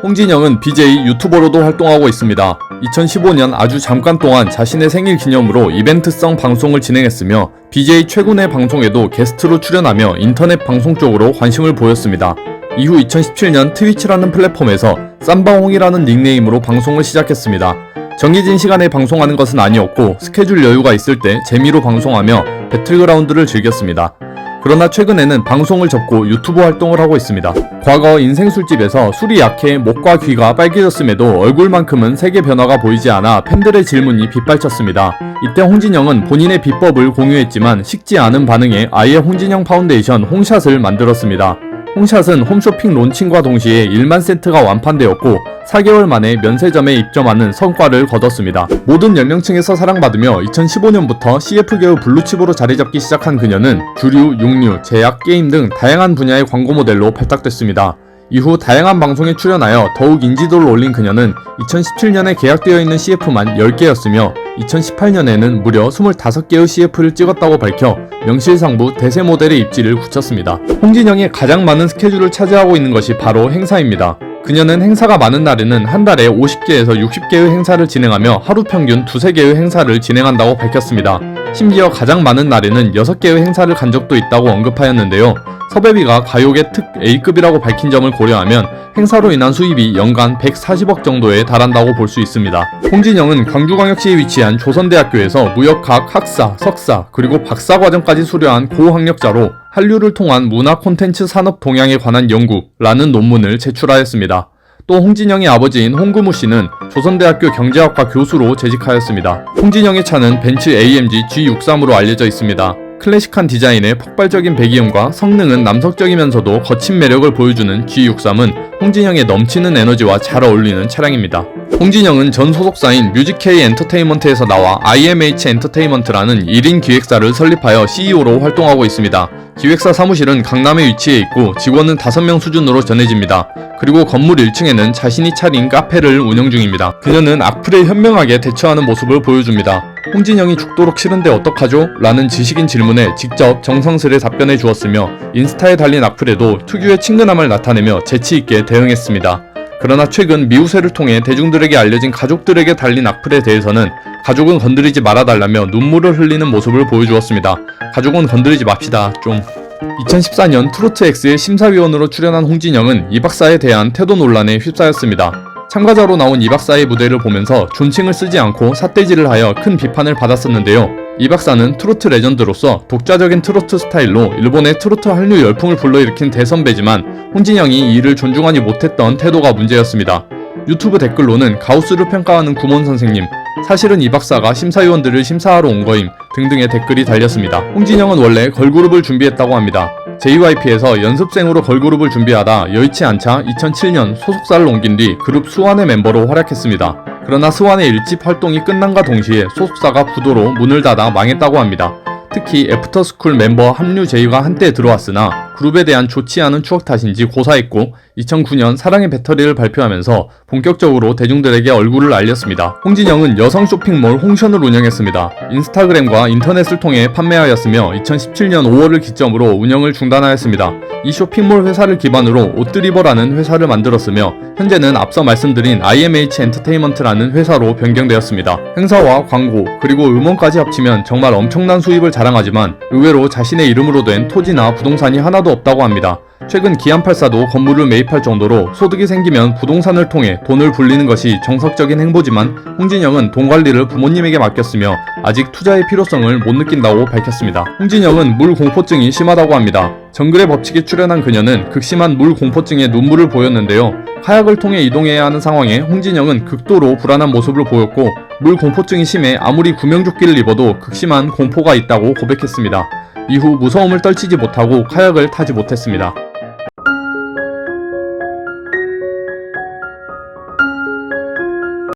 홍진영은 BJ 유튜버로도 활동하고 있습니다. 2015년 아주 잠깐 동안 자신의 생일 기념으로 이벤트성 방송을 진행했으며 BJ 최근의 방송에도 게스트로 출연하며 인터넷 방송 쪽으로 관심을 보였습니다. 이후 2017년 트위치라는 플랫폼에서 쌈바홍이라는 닉네임으로 방송을 시작했습니다. 정해진 시간에 방송하는 것은 아니었고 스케줄 여유가 있을 때 재미로 방송하며 배틀그라운드를 즐겼습니다. 그러나 최근에는 방송을 접고 유튜브 활동을 하고 있습니다. 과거 인생술집에서 술이 약해 목과 귀가 빨개졌음에도 얼굴만큼은 색의 변화가 보이지 않아 팬들의 질문이 빗발쳤습니다. 이때 홍진영은 본인의 비법을 공유했지만 식지 않은 반응에 아예 홍진영 파운데이션 홍샷을 만들었습니다. 홍샷은 홈쇼핑 론칭과 동시에 1만 세트가 완판되었고 4개월 만에 면세점에 입점하는 성과를 거뒀습니다. 모든 연령층에서 사랑받으며 2015년부터 CF계의 블루칩으로 자리잡기 시작한 그녀는 주류, 육류, 제약, 게임 등 다양한 분야의 광고 모델로 발탁됐습니다. 이후 다양한 방송에 출연하여 더욱 인지도를 올린 그녀는 2017년에 계약되어 있는 CF만 10개였으며 2018년에는 무려 25개의 CF를 찍었다고 밝혀 명실상부 대세 모델의 입지를 굳혔습니다. 홍진영이 가장 많은 스케줄을 차지하고 있는 것이 바로 행사입니다. 그녀는 행사가 많은 날에는 한 달에 50개에서 60개의 행사를 진행하며 하루 평균 2-3개의 행사를 진행한다고 밝혔습니다. 심지어 가장 많은 날에는 6개의 행사를 간 적도 있다고 언급하였는데요. 섭외비가 가요계 특 A급이라고 밝힌 점을 고려하면 행사로 인한 수입이 연간 140억 정도에 달한다고 볼 수 있습니다. 홍진영은 광주광역시에 위치한 조선대학교에서 무역학 학사, 석사, 그리고 박사과정까지 수료한 고학력자로 한류를 통한 문화 콘텐츠 산업 동향에 관한 연구라는 논문을 제출하였습니다. 또 홍진영의 아버지인 홍금우 씨는 조선대학교 경제학과 교수로 재직하였습니다. 홍진영의 차는 벤츠 AMG G63으로 알려져 있습니다. 클래식한 디자인의 폭발적인 배기음과 성능은 남성적이면서도 거친 매력을 보여주는 G63은 홍진영의 넘치는 에너지와 잘 어울리는 차량입니다. 홍진영은 전 소속사인 뮤직K 엔터테인먼트에서 나와 IMH 엔터테인먼트라는 1인 기획사를 설립하여 CEO로 활동하고 있습니다. 기획사 사무실은 강남에 위치해 있고 직원은 5명 수준으로 전해집니다. 그리고 건물 1층에는 자신이 차린 카페를 운영 중입니다. 그녀는 악플에 현명하게 대처하는 모습을 보여줍니다. 홍진영이 죽도록 싫은데 어떡하죠? 라는 지식인 질문에 직접 정성스레 답변해 주었으며 인스타에 달린 악플에도 특유의 친근함을 나타내며 재치있게 대응했습니다. 그러나 최근 미우새를 통해 대중들에게 알려진 가족들에게 달린 악플에 대해서는 가족은 건드리지 말아달라며 눈물을 흘리는 모습을 보여주었습니다. 가족은 건드리지 맙시다 좀. 2014년 트로트X의 심사위원으로 출연한 홍진영은 이 박사에 대한 태도 논란에 휩싸였습니다. 참가자로 나온 이 박사의 무대를 보면서 존칭을 쓰지 않고 삿대질을 하여 큰 비판을 받았었는데요. 이 박사는 트로트 레전드로서 독자적인 트로트 스타일로 일본의 트로트 한류 열풍을 불러일으킨 대선배지만 홍진영이 이 일을 존중하지 못했던 태도가 문제였습니다. 유튜브 댓글로는 가우스를 평가하는 구몬 선생님, 사실은 이 박사가 심사위원들을 심사하러 온 거임 등등의 댓글이 달렸습니다. 홍진영은 원래 걸그룹을 준비했다고 합니다. JYP에서 연습생으로 걸그룹을 준비하다 여의치 않자 2007년 소속사를 옮긴 뒤 그룹 수완의 멤버로 활약했습니다. 그러나 수완의 1집 활동이 끝남과 동시에 소속사가 부도로 문을 닫아 망했다고 합니다. 특히 애프터스쿨 멤버 합류 제의가 한때 들어왔으나 그룹에 대한 좋지 않은 추억 탓인지 고사했고 2009년 사랑의 배터리를 발표하면서 본격적으로 대중들에게 얼굴을 알렸습니다. 홍진영은 여성 쇼핑몰 홍션을 운영했습니다. 인스타그램과 인터넷을 통해 판매하였으며 2017년 5월을 기점으로 운영을 중단하였습니다. 이 쇼핑몰 회사를 기반으로 옷드리버라는 회사를 만들었으며 현재는 앞서 말씀드린 IMH 엔터테인먼트라는 회사로 변경되었습니다. 행사와 광고 그리고 음원까지 합치면 정말 엄청난 수입을 자랑하지만 의외로 자신의 이름으로 된 토지나 부동산이 하나도 없다고 합니다. 최근 기안84도 건물을 매입할 정도로 소득이 생기면 부동산을 통해 돈을 불리는 것이 정석적인 행보지만 홍진영은 돈 관리를 부모님에게 맡겼으며 아직 투자의 필요성을 못 느낀다고 밝혔습니다. 홍진영은 물 공포증이 심하다고 합니다. 정글의 법칙에 출연한 그녀는 극심한 물 공포증에 눈물을 보였는데요. 카약을 통해 이동해야 하는 상황에 홍진영은 극도로 불안한 모습을 보였고 물 공포증이 심해 아무리 구명조끼를 입어도 극심한 공포가 있다고 고백했습니다. 이후 무서움을 떨치지 못하고 카약을 타지 못했습니다.